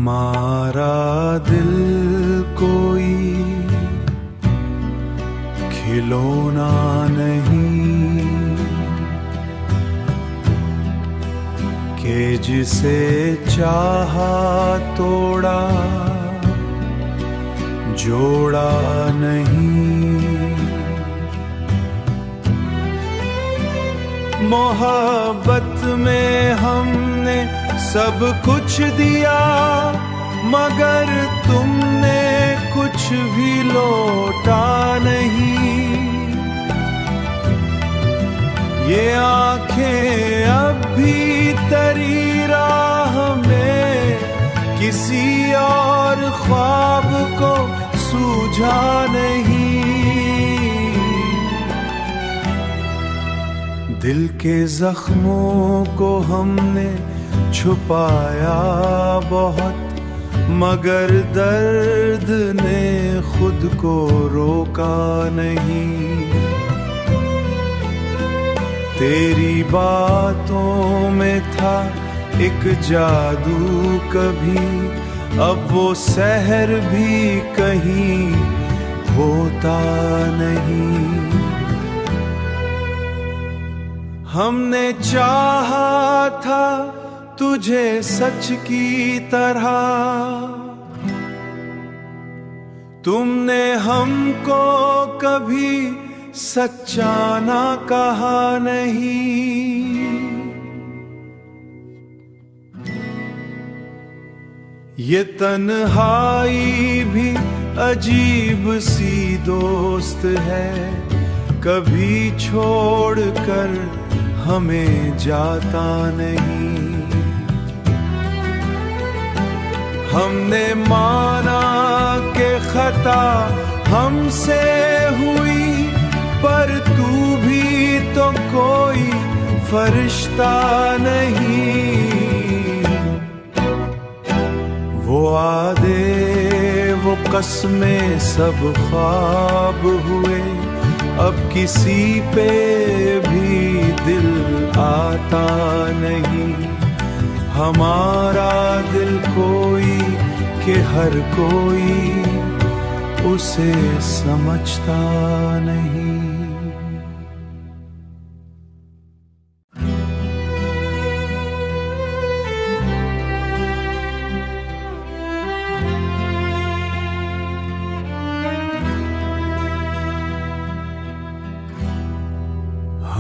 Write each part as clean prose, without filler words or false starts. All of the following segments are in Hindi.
हमारा दिल कोई खिलौना नहीं कि जिसे चाहा तोड़ा जोड़ा नहीं। मोहब्बत में हमने सब कुछ दिया मगर तुमने कुछ भी लौटा नहीं। ये आंखें अब भी तेरी राह में किसी और ख्वाब को सूझा नहीं। दिल के जख्मों को हमने छुपाया बहुत मगर दर्द ने खुद को रोका नहीं। तेरी बातों में था एक जादू कभी अब वो सहर भी कहीं होता नहीं। हमने चाहा था तुझे सच की तरह तुमने हमको कभी सच्चा ना कहा नहीं। ये तन्हाई भी अजीब सी दोस्त है कभी छोड़कर हमें जाता नहीं। हमने माना कि खता हमसे हुई पर तू भी तो कोई फरिश्ता नहीं। वो वादे वो कसमें सब ख्वाब हुए अब किसी पे भी दिल आता नहीं। हमारा दिल कोई कि हर कोई उसे समझता नहीं।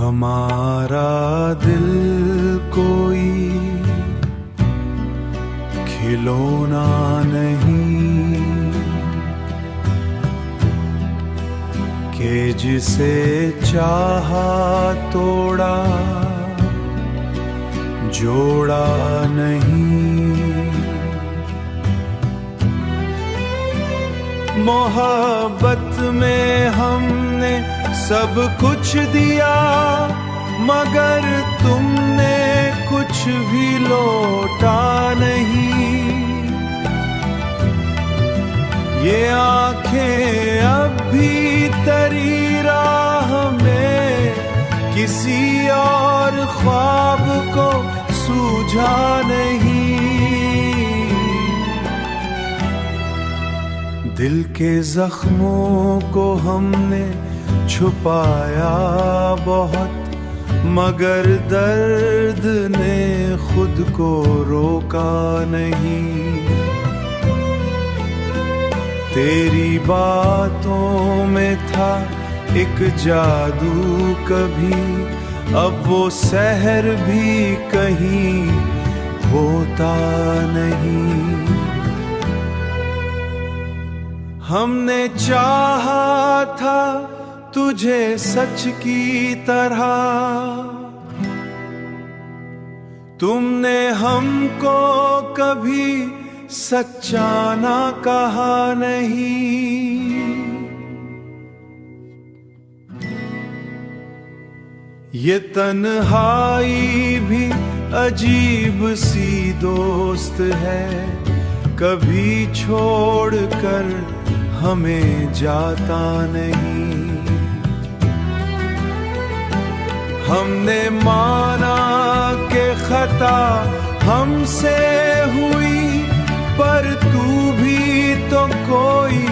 हमारा दिल कोई खिलौना नहीं कि जिसे चाहा तोड़ा जोड़ा नहीं। मोहब्बत में हमने सब कुछ दिया मगर तुमने कुछ भी लौटा नहीं। ये आंखें अब भी तेरी राह में किसी और ख्वाब को सूझा नहीं। दिल के जख्मों को हमने छुपाया बहुत मगर दर्द ने खुद को रोका नहीं। तेरी बातों में था एक जादू कभी अब वो सहर भी कहीं होता नहीं। हमने चाहा था तुझे सच की तरह तुमने हमको कभी सच्चा ना कहा नहीं। ये तन्हाई भी अजीब सी दोस्त है कभी छोड़कर हमें जाता नहीं। हमने माना कि खता हमसे हुई पर तू भी तो कोई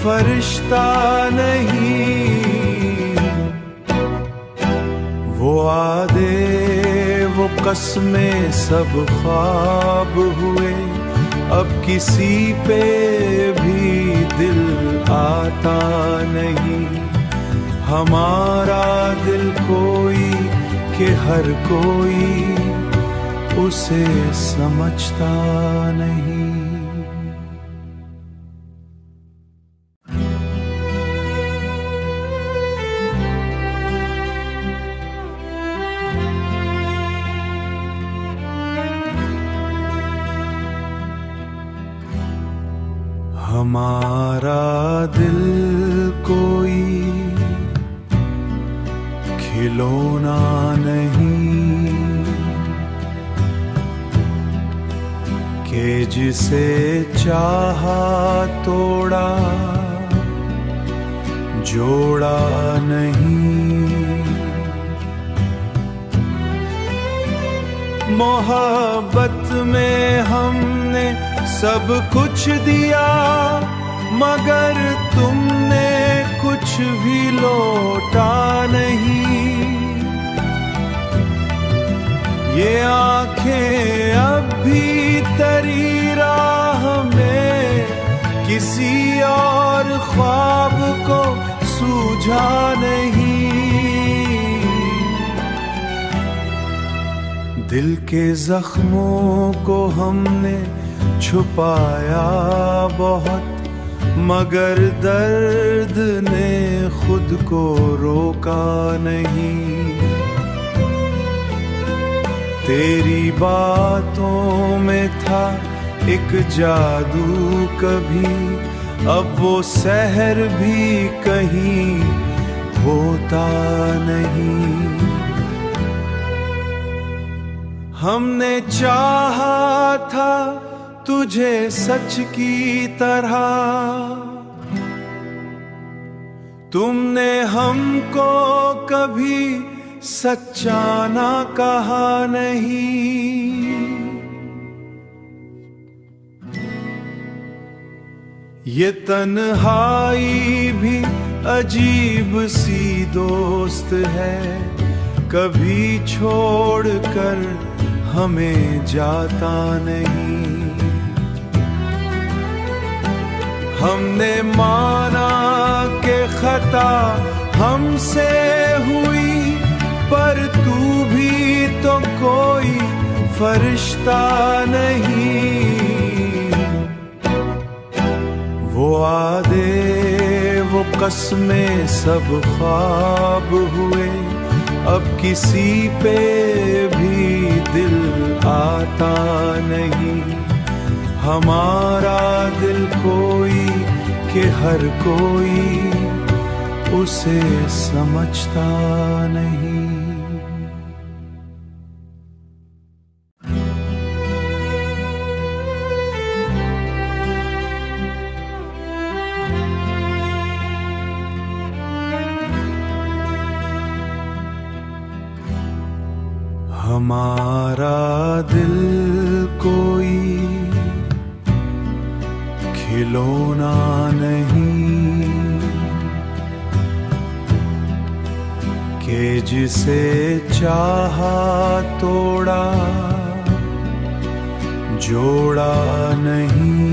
फरिश्ता नहीं। वो वादे वो कसमें सब ख्वाब हुए, अब किसी पे भी दिल आता नहीं। हमारा दिल कोई के हर कोई उसे समझता नहीं। हमारा दिल कोई खिलौना नहीं कि जिसे चाहा तोड़ा जोड़ा नहीं। मोहब्बत में हमने सब कुछ दिया, मगर तुमने कुछ भी लौटा नहीं। ये आंखें अब भी तेरी राह में किसी और ख्वाब को सूझा नहीं। दिल के जख्मों को हमने छुपाया बहुत, मगर दर्द ने खुद को रोका नहीं। तेरी बातों में था एक जादू कभी, अब वो सहर भी कहीं होता नहीं। हमने चाहा था तुझे सच की तरह, तुमने हमको कभी सच्चा ना कहा नहीं। ये तन्हाई भी अजीब सी दोस्त है, कभी छोड़ कर हमें जाता नहीं। हमने माना कि खता हमसे हुई, पर तू भी तो कोई फरिश्ता नहीं। वो वादे वो कसमें सब ख्वाब हुए, अब किसी पे भी दिल आता नहीं। हमारा दिल कोई के हर कोई उसे समझता नहीं। हमारा दिल कोई खिलौना नहीं कि जिसे चाहा तोड़ा जोड़ा नहीं।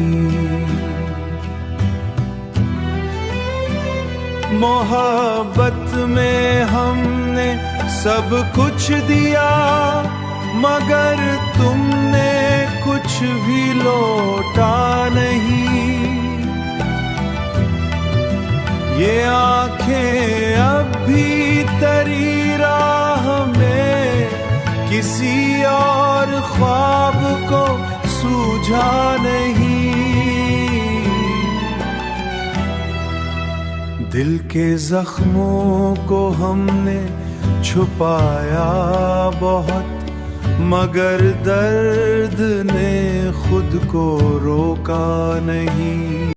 मोहब्बत में हमने सब कुछ दिया, मगर तुमने कुछ भी लौटा नहीं। ये आंखें अब भी तेरी राह में किसी और ख्वाब को सूझा नहीं। दिल के जख्मों को हमने छुपाया बहुत, मगर दर्द ने खुद को रोका नहीं।